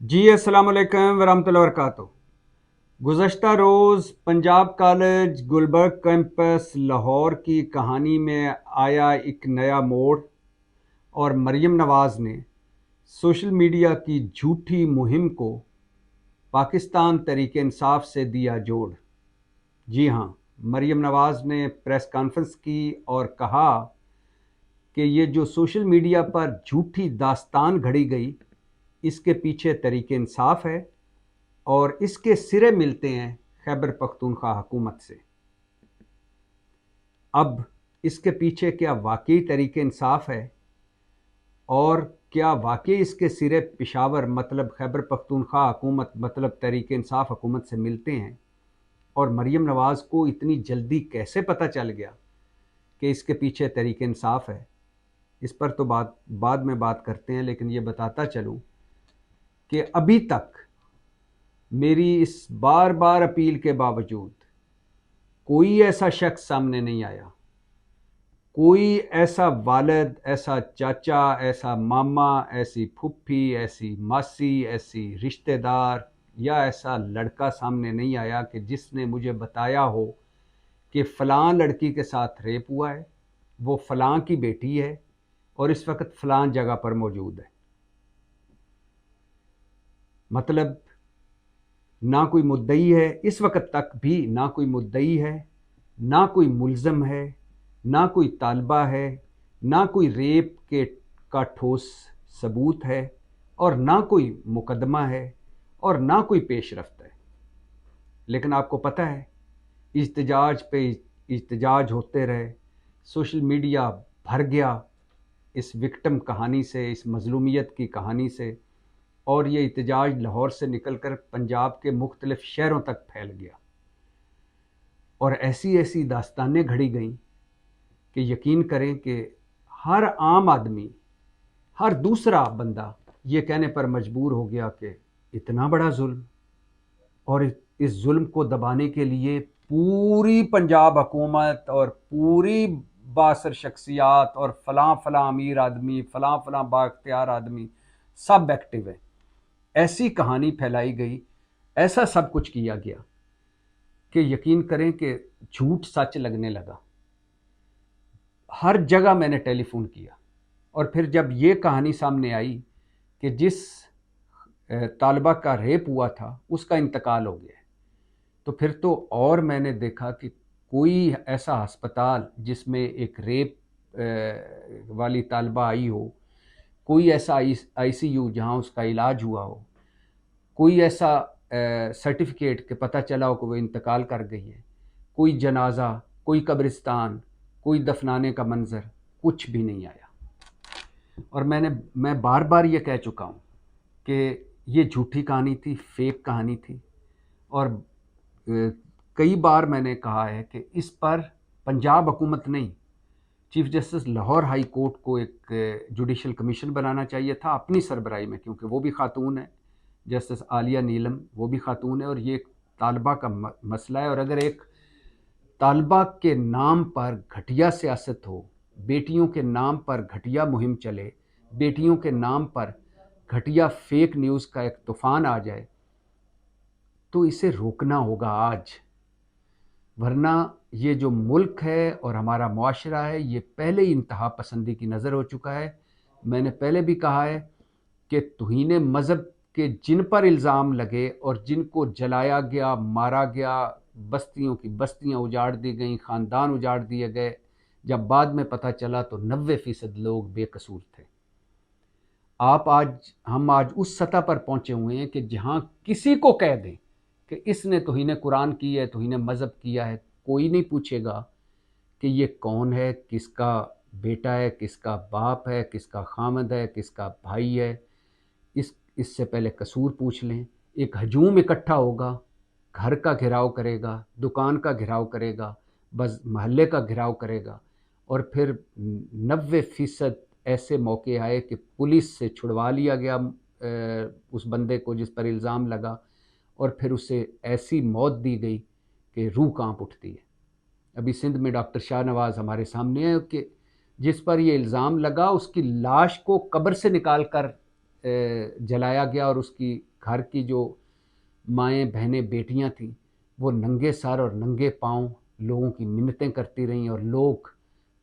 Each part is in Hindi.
जी अस्सलाम वालेकुम वरहमतुल्लाहि वबरकातुहू। गुज़श्ता रोज़ पंजाब कॉलेज गुलबर्ग कैंपस लाहौर की कहानी में आया एक नया मोड़ और मरीम नवाज़ ने सोशल मीडिया की झूठी मुहिम को पाकिस्तान तहरीक इंसाफ से दिया जोड़। जी हाँ, मरीम नवाज़ ने प्रेस कॉन्फ्रेंस की और कहा कि ये जो सोशल मीडिया पर झूठी दास्तान घड़ी गई, इसके पीछे तहरीक इंसाफ है और इसके सिरे मिलते हैं खैबर पख्तूनख्वा हुकूमत से। अब इसके पीछे क्या वाकई तहरीक इंसाफ है और क्या वाकई इसके सिरे पेशावर मतलब खैबर पख्तूनख्वा हुकूमत मतलब तहरीक इंसाफ हुकूमत से मिलते हैं, और मरीम नवाज़ को इतनी जल्दी कैसे पता चल गया कि इसके पीछे तहरीक इंसाफ है? इस पर तो बाद में बात करते हैं, लेकिन ये बताता चलूँ कि अभी तक मेरी इस बार बार अपील के बावजूद कोई ऐसा शख्स सामने नहीं आया, कोई ऐसा वालिद, ऐसा चाचा, ऐसा मामा, ऐसी फुफ्फी, ऐसी मासी, ऐसी रिश्तेदार या ऐसा लड़का सामने नहीं आया कि जिसने मुझे बताया हो कि फ़लाँ लड़की के साथ रेप हुआ है, वो फ़लाँ की बेटी है और इस वक्त फ़लाँ जगह पर मौजूद है। मतलब ना कोई मुद्दई है, इस वक्त तक भी ना कोई मुद्दई है, ना कोई मुल्ज़म है, ना कोई तालिबा है, ना कोई रेप के का ठोस सबूत है, और ना कोई मुकदमा है, और ना कोई पेशरफ्त है। लेकिन आपको पता है, इज्तिजाज पे इज्तिजाज होते रहे, सोशल मीडिया भर गया इस विक्टिम कहानी से, इस मज़लूमियत की कहानी से, और ये इhtजाज लाहौर से निकलकर पंजाब के मुख्तलिफ शहरों तक फैल गया और ऐसी ऐसी दास्तानें घड़ी गईं कि यकीन करें कि हर आम आदमी, हर दूसरा बंदा ये कहने पर मजबूर हो गया कि इतना बड़ा जुल्म, और इस जुल्म को दबाने के लिए पूरी पंजाब हुकूमत और पूरी बासर शख्सियात और फ़लाँ फ़लाँ अमीर आदमी, फ़लाँ फ़लाँ बाख्तियार आदमी सब एक्टिव है। ऐसी कहानी फैलाई गई, ऐसा सब कुछ किया गया कि यकीन करें कि झूठ सच लगने लगा। हर जगह मैंने टेलीफोन किया, और फिर जब ये कहानी सामने आई कि जिस तालिबा का रेप हुआ था उसका इंतकाल हो गया, तो फिर तो और मैंने देखा कि कोई ऐसा अस्पताल जिसमें एक रेप वाली तालिबा आई हो, कोई ऐसा आईसीयू जहां उसका इलाज हुआ हो, कोई ऐसा सर्टिफिकेट कि पता चला हो कि वो इंतकाल कर गई है, कोई जनाजा, कोई कब्रिस्तान, कोई दफनाने का मंजर, कुछ भी नहीं आया। और मैं बार बार ये कह चुका हूँ कि ये झूठी कहानी थी, फेक कहानी थी, और कई बार मैंने कहा है कि इस पर पंजाब हुकूमत नहीं, chief justice Lahore high court को एक जुडिशल कमीशन बनाना चाहिए था अपनी सरबराही में, क्योंकि वो भी खातून है, जस्टिस आलिया नीलम वो भी खातून है, और ये एक तालिबा का मसला है। और अगर एक तालिबा के नाम पर घटिया सियासत हो, बेटियों के नाम पर घटिया मुहिम चले, बेटियों के नाम पर घटिया फेक न्यूज़ का एक तूफ़ान आ जाए, तो इसे रोकना होगा आज, वरना ये जो मुल्क है और हमारा मुआशरा है ये पहले ही इंतहा पसंदी की नज़र हो चुका है। मैंने पहले भी कहा है कि तौहीन मज़हब के जिन पर इल्ज़ाम लगे और जिनको जलाया गया, मारा गया, बस्तियों की बस्तियां उजाड़ दी गईं, ख़ानदान उजाड़ दिए गए, जब बाद में पता चला तो 90% लोग बेकसूर थे। हम आज उस सतह पर पहुंचे हुए हैं कि जहां किसी को कह दें कि इसने तौहीन कुरान की है, तौहीन मज़हब किया है, कोई नहीं पूछेगा कि ये कौन है, किसका बेटा है, किसका बाप है, किसका खामद है, किसका भाई है। इससे पहले कसूर पूछ लें। एक हजूम इकट्ठा होगा, घर का घेराव करेगा, दुकान का घेराव करेगा, बस मोहल्ले का घेराव करेगा, और फिर 90% ऐसे मौके आए कि पुलिस से छुड़वा लिया गया उस बंदे को जिस पर इल्ज़ाम लगा, और फिर उसे ऐसी मौत दी गई कि रूह कांप उठती है। अभी सिंध में डॉक्टर शाहनवाज हमारे सामने है कि जिस पर ये इल्ज़ाम लगा उसकी लाश को कब्र से निकाल कर जलाया गया और उसकी घर की जो माएँ बहनें बेटियां थीं वो नंगे सर और नंगे पांव लोगों की मिन्नतें करती रहीं और लोग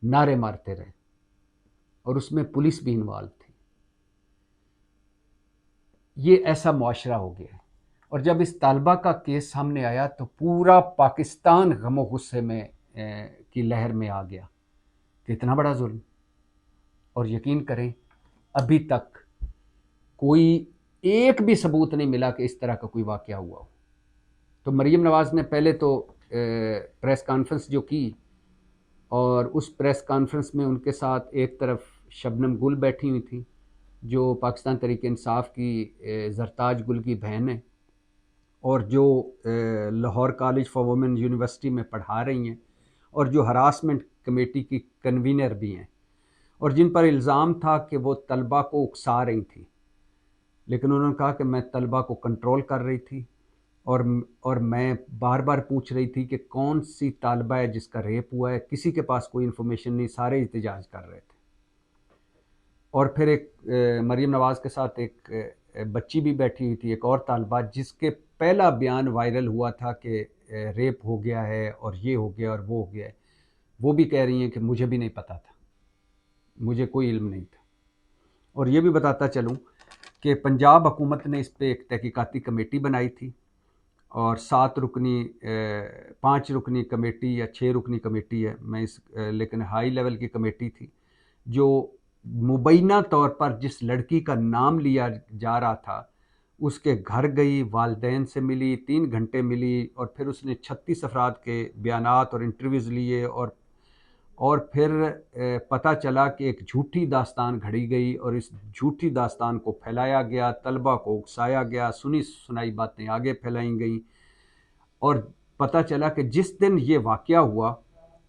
नारे मारते रहे, और उसमें पुलिस भी इन्वॉल्व थी। ये ऐसा मुआशरा हो गया है। और जब इस तालिबा का केस सामने आया तो पूरा पाकिस्तान गमो गुस्से में की लहर में आ गया कि इतना बड़ा जुल्म। और यकीन करें अभी तक कोई एक भी सबूत नहीं मिला कि इस तरह का कोई वाक़या हुआ हो। तो मरीम नवाज़ ने पहले तो प्रेस कॉन्फ्रेंस जो की, और उस प्रेस कॉन्फ्रेंस में उनके साथ एक तरफ शबनम गुल बैठी हुई थी जो पाकिस्तान तहरीक इंसाफ की जरताज गुल की बहन है, और जो Lahore college for women university में पढ़ा रही हैं, और जो हरासमेंट कमेटी की कन्वीनर भी हैं, और जिन पर इल्ज़ाम था कि वो तलबा को उकसा रही थी। लेकिन उन्होंने कहा कि मैं तलबा को कंट्रोल कर रही थी, और मैं बार बार पूछ रही थी कि कौन सी तालिबा है जिसका रेप हुआ है। किसी के पास कोई इन्फॉर्मेशन नहीं, सारे एहतजाज कर रहे थे। और फिर एक मरीम नवाज़ के साथ एक बच्ची भी बैठी हुई थी, एक और तालिबा, जिसके पहला बयान वायरल हुआ था कि रेप हो गया है और ये हो गया और वो हो गया है। वो भी कह रही हैं कि मुझे भी नहीं पता था, मुझे कोई इल्म नहीं था। और ये भी बताता चलूँ कि पंजाब हुकूमत ने इस पर एक तहकीकाती कमेटी बनाई थी, और 5 रुकनी कमेटी या 6 रुकनी कमेटी है, लेकिन हाई लेवल की कमेटी थी जो मुबैना तौर पर जिस लड़की का नाम लिया जा रहा था उसके घर गई, वालदैन से मिली, 3 घंटे मिली, और फिर उसने 36 अफराद के बयानात और इंटरव्यूज़ लिए, और फिर पता चला कि एक झूठी दास्तान घड़ी गई और इस झूठी दास्तान को फैलाया गया, तलबा को उकसाया गया, सुनी सुनाई बातें आगे फैलाई गई। और पता चला कि जिस दिन ये वाक़या हुआ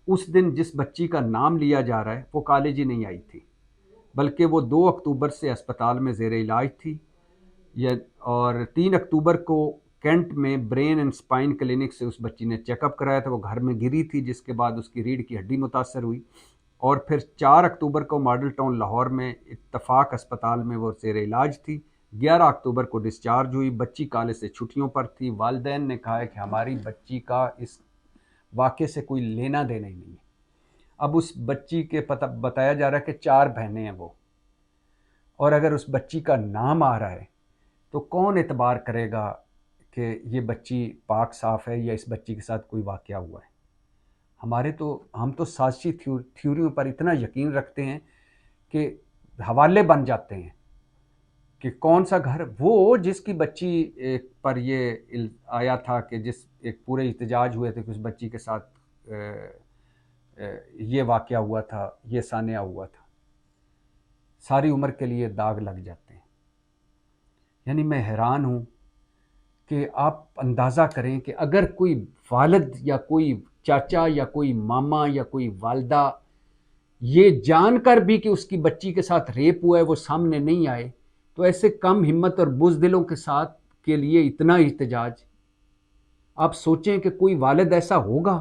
उस दिन जिस बच्ची का नाम लिया जा रहा है वो कॉलेज ही नहीं आई थी, बल्कि वो 2 अक्टूबर से अस्पताल में ज़ेर इलाज थी। और 3 अक्टूबर को कैंट में ब्रेन एंड स्पाइन क्लिनिक से उस बच्ची ने चेकअप कराया था, वो घर में गिरी थी जिसके बाद उसकी रीढ़ की हड्डी मुतासर हुई। और फिर 4 अक्टूबर को मॉडल टाउन लाहौर में इत्तफाक अस्पताल में वो ज़ेर इलाज थी। 11 अक्टूबर को डिस्चार्ज हुई। बच्ची कॉलेज से छुट्टियों पर थी। वालिदैन ने कहा है कि हमारी बच्ची का इस वाक़े से कोई लेना देना ही नहीं है। अब उस बच्ची के बताया जा रहा है कि 4 बहनें हैं वो, और अगर उस बच्ची का नाम आ रहा है तो कौन एतबार करेगा कि ये बच्ची पाक साफ़ है या इस बच्ची के साथ कोई वाक़या हुआ है। हम तो साजिशी थ्योरियों पर इतना यकीन रखते हैं कि हवाले बन जाते हैं कि कौन सा घर, वो जिसकी बच्ची पर ये आया था कि जिस एक पूरे एहतजाज हुए थे कि उस बच्ची के साथ ये वाक़या हुआ था, ये सानिया हुआ था, सारी उम्र के लिए दाग लग जाते हैं। यानी मैं हैरान हूँ कि आप अंदाज़ा करें कि अगर कोई वालिद या कोई चाचा या कोई मामा या कोई वालदा ये जानकर भी कि उसकी बच्ची के साथ रेप हुआ है वो सामने नहीं आए, तो ऐसे कम हिम्मत और बुज़दिलों के साथ के लिए इतना एहतजाज। आप सोचें कि कोई वालिद ऐसा होगा,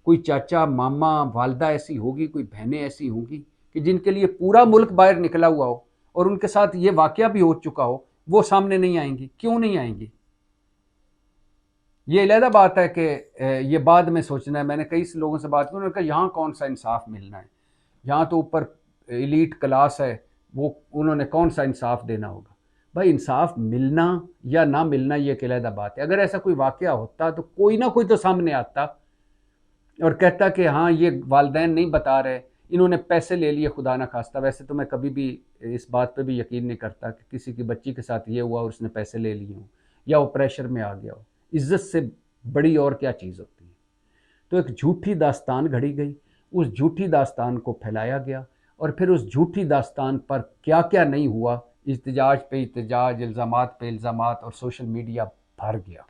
कोई चाचा मामा वालदा ऐसी होगी, कोई बहनें ऐसी होंगी कि जिनके लिए पूरा मुल्क बाहर निकला हुआ हो और उनके साथ ये वाक़या भी हो चुका हो, वो सामने नहीं आएंगी। क्यों नहीं आएंगी? ये अलहदा बात है कि ये बाद में सोचना है। मैंने कई लोगों से बात की, उन्होंने कहा यहाँ कौन सा इंसाफ मिलना है, यहाँ तो ऊपर एलीट क्लास है, वो उन्होंने कौन सा इंसाफ देना होगा। भाई इंसाफ मिलना या ना मिलना ये एक अलहदा बात है। अगर ऐसा कोई वाक़या होता तो कोई ना कोई तो सामने आता और कहता कि हाँ ये वालिदैन नहीं बता रहे, इन्होंने पैसे ले लिए खुदा ना खास्ता। वैसे तो मैं कभी भी इस बात पे भी यकीन नहीं करता कि किसी की बच्ची के साथ ये हुआ और उसने पैसे ले लिए हों या वो प्रेशर में आ गया हो। इज़्ज़त से बड़ी और क्या चीज़ होती है। तो एक झूठी दास्तान घड़ी गई, उस झूठी दास्तान को फैलाया गया, और फिर उस झूठी दास्तान पर क्या क्या नहीं हुआ, इह्तिजाज पे इह्तिजाज, इल्ज़ामात पे इल्ज़ामात, और सोशल मीडिया भर गया।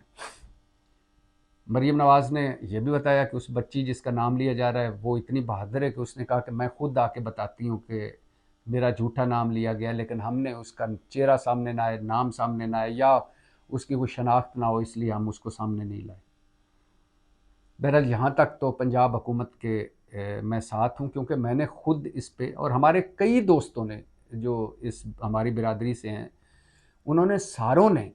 मरीम नवाज़ ने यह भी बताया कि उस बच्ची जिसका नाम लिया जा रहा है वो इतनी बहादुर है कि उसने कहा कि मैं खुद आके बताती हूँ कि मेरा झूठा नाम लिया गया, लेकिन हमने उसका चेहरा सामने ना आए, नाम सामने ना आए, या उसकी कोई शनाख्त ना हो, इसलिए हम उसको सामने नहीं लाए। बहरहाल यहाँ तक तो पंजाब हुकूमत के मैं साथ हूँ, क्योंकि मैंने खुद इस पे, और हमारे कई दोस्तों ने जो इस हमारी बिरादरी से हैं, उन्होंने सारों ने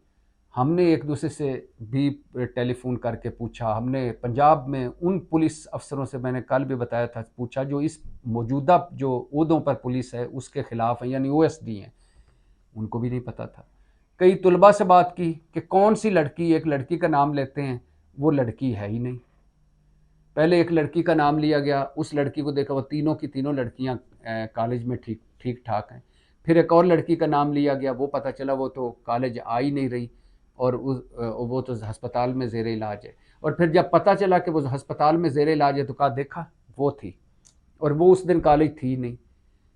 हमने एक दूसरे से भी टेलीफोन करके पूछा, हमने पंजाब में उन पुलिस अफसरों से, मैंने कल भी बताया था, पूछा जो इस मौजूदा जो ओहदों पर पुलिस है उसके खिलाफ हैं, यानी ओएसडी हैं, उनको भी नहीं पता था। कई तुलबा से बात की कि कौन सी लड़की, एक लड़की का नाम लेते हैं, वो लड़की है ही नहीं। पहले एक लड़की का नाम लिया गया, उस लड़की को देखा, वो तीनों की तीनों लड़कियां कॉलेज में ठीक ठीक ठाक हैं। फिर एक और लड़की का नाम लिया गया, वो पता चला वो तो कॉलेज आ ही नहीं रही और वो तो अस्पताल में ज़ेर इलाज है। और फिर जब पता चला कि वो अस्पताल में ज़ेर इलाज है तो कहा देखा वो थी, और वो उस दिन कॉलेज थी नहीं।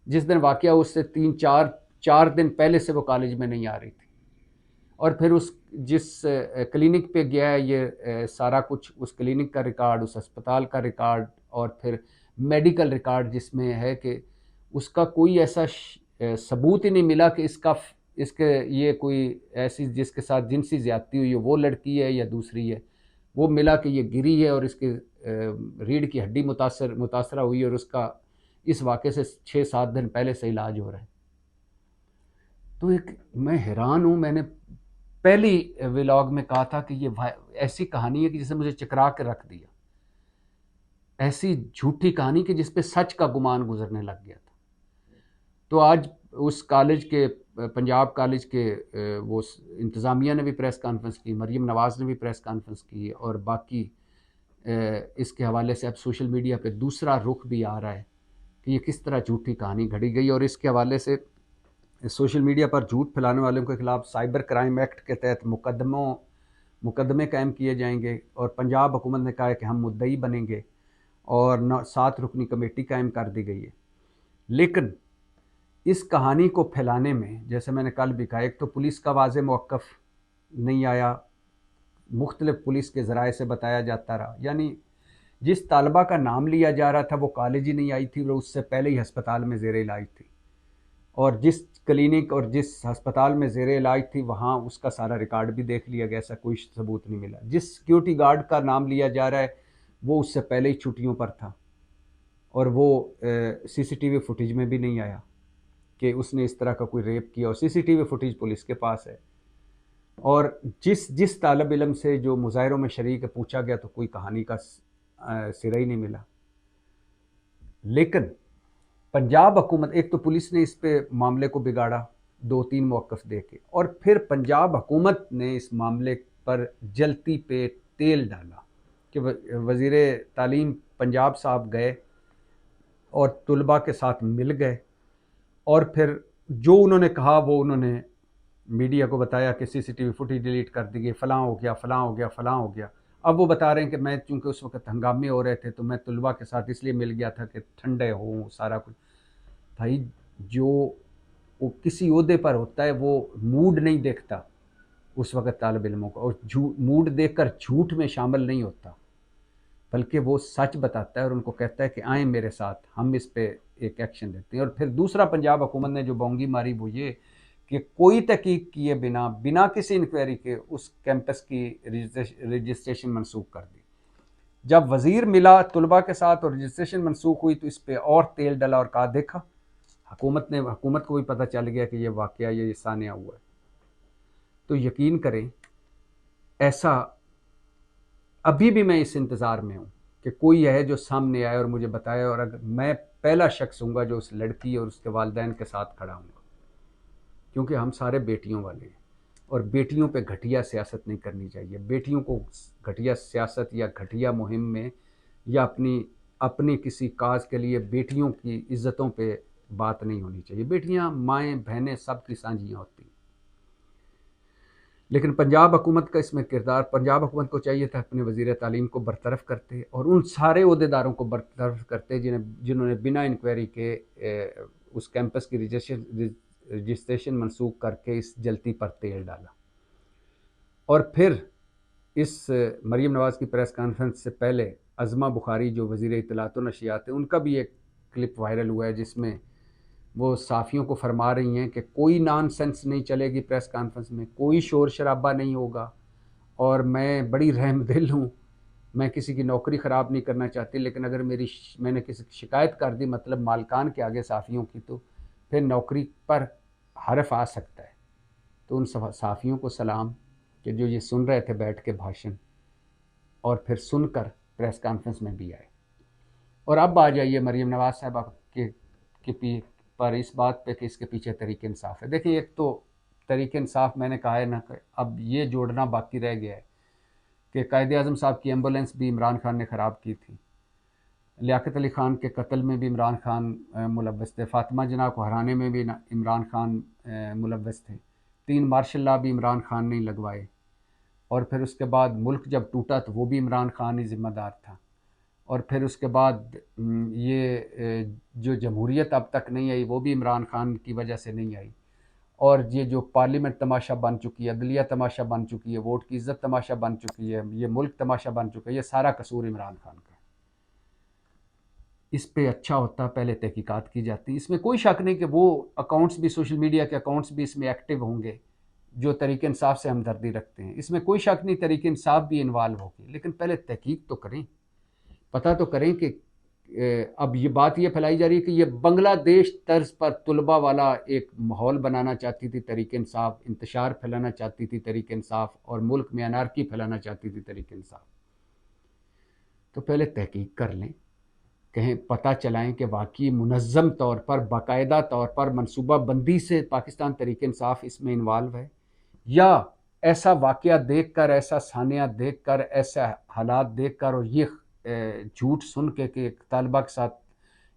जिस दिन वाक़या उससे 3-4 दिन पहले से वो कॉलेज में नहीं आ रही थी। और फिर उस जिस क्लिनिक पे गया है ये सारा कुछ, उस क्लिनिक का रिकॉर्ड, उस अस्पताल का रिकॉर्ड, और फिर मेडिकल रिकॉर्ड जिसमें है कि उसका कोई ऐसा सबूत ही नहीं मिला कि इसके ये कोई ऐसी जिसके साथ जिनसी ज्यादती हुई है वो लड़की है या दूसरी है। वो मिला कि ये गिरी है और इसके रीढ़ की हड्डी मुतासरा हुई और उसका इस वाक़े से 6-7 दिन पहले से इलाज हो रहा है। तो एक मैं हैरान हूँ। मैंने पहली व्लॉग में कहा था कि ये ऐसी कहानी है कि जिसे मुझे चकरा के रख दिया, ऐसी झूठी कहानी कि जिस पे सच का गुमान गुजरने लग गया था। तो आज उस कॉलेज के, पंजाब कॉलेज के वो इंतज़ामिया ने भी प्रेस कॉन्फ्रेंस की, मरीम नवाज़ ने भी प्रेस कॉन्फ्रेंस की, और बाकी इसके हवाले से अब सोशल मीडिया पे दूसरा रुख भी आ रहा है कि ये किस तरह झूठी कहानी घड़ी गई। और इसके हवाले से सोशल मीडिया पर झूठ फैलाने वालों के खिलाफ साइबर क्राइम एक्ट के तहत मुकदमे कायम किए जाएंगे। और पंजाब हुकूमत ने कहा है कि हम मुद्दई बनेंगे, और 7 रुकनी कमेटी कायम कर दी गई है। लेकिन इस कहानी को फैलाने में, जैसे मैंने कल भी कहा, एक तो पुलिस का वाज़ेह मौक़िफ़ नहीं आया, मुख्तलिफ पुलिस के ज़राए से बताया जाता रहा, यानी जिस तालबा का नाम लिया जा रहा था वो कॉलेज ही नहीं आई थी, वो उससे पहले ही अस्पताल में ज़ेर इलाज थी, और जिस क्लिनिक और जिस अस्पताल में ज़ेर इलाज थी वहाँ उसका सारा रिकॉर्ड भी देख लिया गया, ऐसा कोई सबूत नहीं मिला। जिस सिक्योरिटी गार्ड का नाम लिया जा रहा है वो उससे पहले ही छुट्टियों पर था, और वो सीसीटीवी फुटेज में भी नहीं आया कि उसने इस तरह का कोई रेप किया, और सीसीटीवी फुटेज पुलिस के पास है। और जिस तालब इलम से जो मुजाहिरों में शरीक पूछा गया तो कोई कहानी का सिरा ही नहीं मिला। लेकिन पंजाब हुकूमत, एक तो पुलिस ने इस पे मामले को बिगाड़ा 2-3 मौक़िफ़ दे के, और फिर पंजाब हुकूमत ने इस मामले पर जलती पे तेल डाला कि वज़ीर तालीम पंजाब साहब गए और तुलबा के साथ मिल गए, और फिर जो उन्होंने कहा वो उन्होंने मीडिया को बताया कि सीसीटीवी फुटेज डिलीट कर दी गई, फ़लाँ हो गया, फ़लाँ हो गया, फ़लाँ हो गया। अब वो बता रहे हैं कि मैं चूँकि उस वक़्त हंगामे हो रहे थे तो मैं तुलबा के साथ इसलिए मिल गया था कि ठंडे हों सारा कुछ। भाई, जो वो किसी ओहदे पर होता है वो मूड नहीं देखता उस वक़्त तालिब इल्मों का, और मूड देखकर झूठ में शामिल नहीं होता, बल्कि वो सच बताता है और उनको कहता है कि आएँ मेरे साथ, हम इस पे एक एक्शन लेते हैं। और फिर दूसरा पंजाब हुकूमत ने जो बोंगी मारी वो ये कि कोई तहकीक किए बिना किसी इंक्वायरी के उस कैंपस की रजिस्ट्रेशन मनसूख कर दी। जब वज़ीर मिला तुलबा के साथ और रजिस्ट्रेशन मनसूख हुई तो इस पर और तेल डला और कहा देखा, हुकूमत को भी पता चल गया कि ये वाक़या ये सानिया हुआ है। तो यकीन करें, ऐसा अभी भी मैं इस इंतज़ार में हूँ कि कोई है जो सामने आए और मुझे बताए, और अगर मैं पहला शख्स हूँगा जो उस लड़की और उसके वालिदैन के साथ खड़ा हूँगा, क्योंकि हम सारे बेटियों वाले हैं और बेटियों पे घटिया सियासत नहीं करनी चाहिए। बेटियों को घटिया सियासत या घटिया मुहिम में या अपनी किसी काज के लिए बेटियों की इज्जतों पे बात नहीं होनी चाहिए। बेटियां, माएँ, बहनें सब की साझियाँ होती हैं। लेकिन पंजाब हुकूमत का इसमें किरदार, पंजाब हुकूमत को चाहिए था अपने वज़ीर तालीम को बरतरफ करते और उन सारे ओहदेदारों को बरतरफ करते जिन्होंने बिना इंक्वायरी के उस कैंपस की रजिस्ट्रेशन मनसूख करके इस जलती पर तेल डाला। और फिर इस मरीम नवाज़ की प्रेस कॉन्फ्रेंस से पहले अज़मा बुखारी जो वज़ीर इत्तलात व नशियात है, उनका भी एक क्लिप वायरल हुआ है जिसमें वो साफ़ियों को फरमा रही हैं कि कोई नॉनसेंस नहीं चलेगी प्रेस कॉन्फ्रेंस में, कोई शोर शराबा नहीं होगा, और मैं बड़ी रहमदिल हूँ, मैं किसी की नौकरी ख़राब नहीं करना चाहती, लेकिन अगर मैंने किसी की शिकायत कर दी, मतलब मालकान के आगे साफ़ियों की, तो फिर नौकरी पर हर्फ आ सकता है। तो उन साफ़ियों को सलाम कि जो ये सुन रहे थे बैठ के भाषण और फिर सुनकर प्रेस कॉन्फ्रेंस में भी आए। और अब आ जाइए मरीम नवाज साहबा के पर इस बात पे कि इसके पीछे तहरीक इंसाफ है। देखिए, एक तो तहरीक इंसाफ मैंने कहा है ना, अब ये जोड़ना बाकी रह गया है कि कायदे आज़म साहब की एम्बुलेंस भी इमरान खान ने ख़राब की थी, लियाकत अली ख़ान के कत्ल में भी इमरान खान मुलव्वस थे, फ़ातिमा जना को हराने में भी इमरान खान मुलव्वस थे, 3 मार्शल लॉ भी इमरान खान ने लगवाए, और फिर उसके बाद मुल्क जब टूटा तो वो भी इमरान खान ही ज़िम्मेदार था। और फिर उसके बाद ये जो जमहूरियत अब तक नहीं आई वो भी इमरान खान की वजह से नहीं आई। और ये जो पार्लियामेंट तमाशा बन चुकी है, अदलिया तमाशा बन चुकी है, वोट की इज़्ज़त तमाशा बन चुकी है, ये मुल्क तमाशा बन चुका है, ये सारा कसूर इमरान खान का। इस पे अच्छा होता पहले तहकीकात की जाती। इसमें कोई शक नहीं कि वो अकाउंट्स भी, सोशल मीडिया के अकाउंट्स भी इसमें एक्टिव होंगे जो तहरीक इंसाफ से हमदर्दी रखते हैं। इसमें कोई शक नहीं तहरीक इंसाफ भी इन्वॉल्व होगी, लेकिन पहले तहकीक तो करें, पता तो करें कि अब ये बात ये फैलाई जा रही है कि ये बांग्लादेश तर्ज पर तुलबा वाला एक माहौल बनाना चाहती थी तहरीक इंसाफ, इंतशार फैलाना चाहती थी तहरीक इंसाफ, और मुल्क में अनारकी फैलाना चाहती थी तहरीक इंसाफ। तो पहले तहकीक कर लें, कहें, पता चलाएं कि वाकई मुनज़्ज़म तौर पर, बाकायदा तौर पर, मनसूबा बंदी से पाकिस्तान तहरीक इंसाफ इसमें इन्वॉल्व है, या ऐसा वाक़या देख कर, ऐसा सानिया देख कर, ऐसा हालात देख कर और ये झूठ सुन के कि एक तालिबा के साथ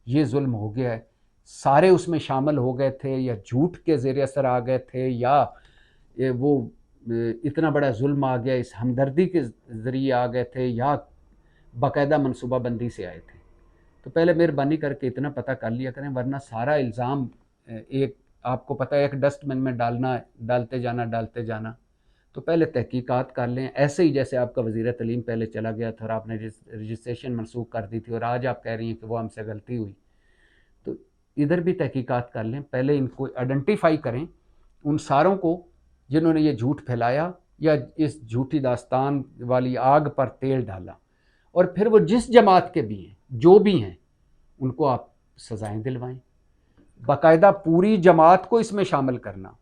ये जुल्म हो गया है, सारे उसमें शामिल हो गए थे, या झूठ के ज़ेर असर आ गए थे, या वो इतना बड़ा जुल्म आ गया इस हमदर्दी के ज़रिए आ गए थे, या बाकायदा मनसूबा बंदी से आए थे। तो पहले मेहरबानी करके इतना पता कर लिया करें, वरना सारा इल्ज़ाम एक, आपको पता है, एक डस्टबिन में डालते जाना। तो पहले तहकीकात कर लें, ऐसे ही जैसे आपका वज़ीर तालीम पहले चला गया था और आपने रजिस्ट्रेशन मनसूख कर दी थी और आज आप कह रही हैं कि वो हमसे गलती हुई। तो इधर भी तहकीकात कर लें, पहले इनको आइडेंटिफाई करें, उन सारों को जिन्होंने ये झूठ फैलाया या इस झूठी दास्तान वाली आग पर तेल डाला, और फिर वो जिस जमात के भी हैं, जो भी हैं, उनको आप सज़ाएं दिलवाएं। बाकायदा पूरी जमात को इसमें शामिल करना,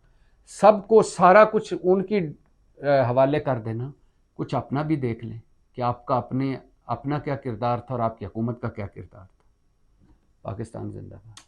सबको सारा कुछ उनकी हवाले कर देना, कुछ अपना भी देख लें कि आपका अपना क्या किरदार था और आपकी हुकूमत का क्या किरदार था। पाकिस्तान जिंदाबाद।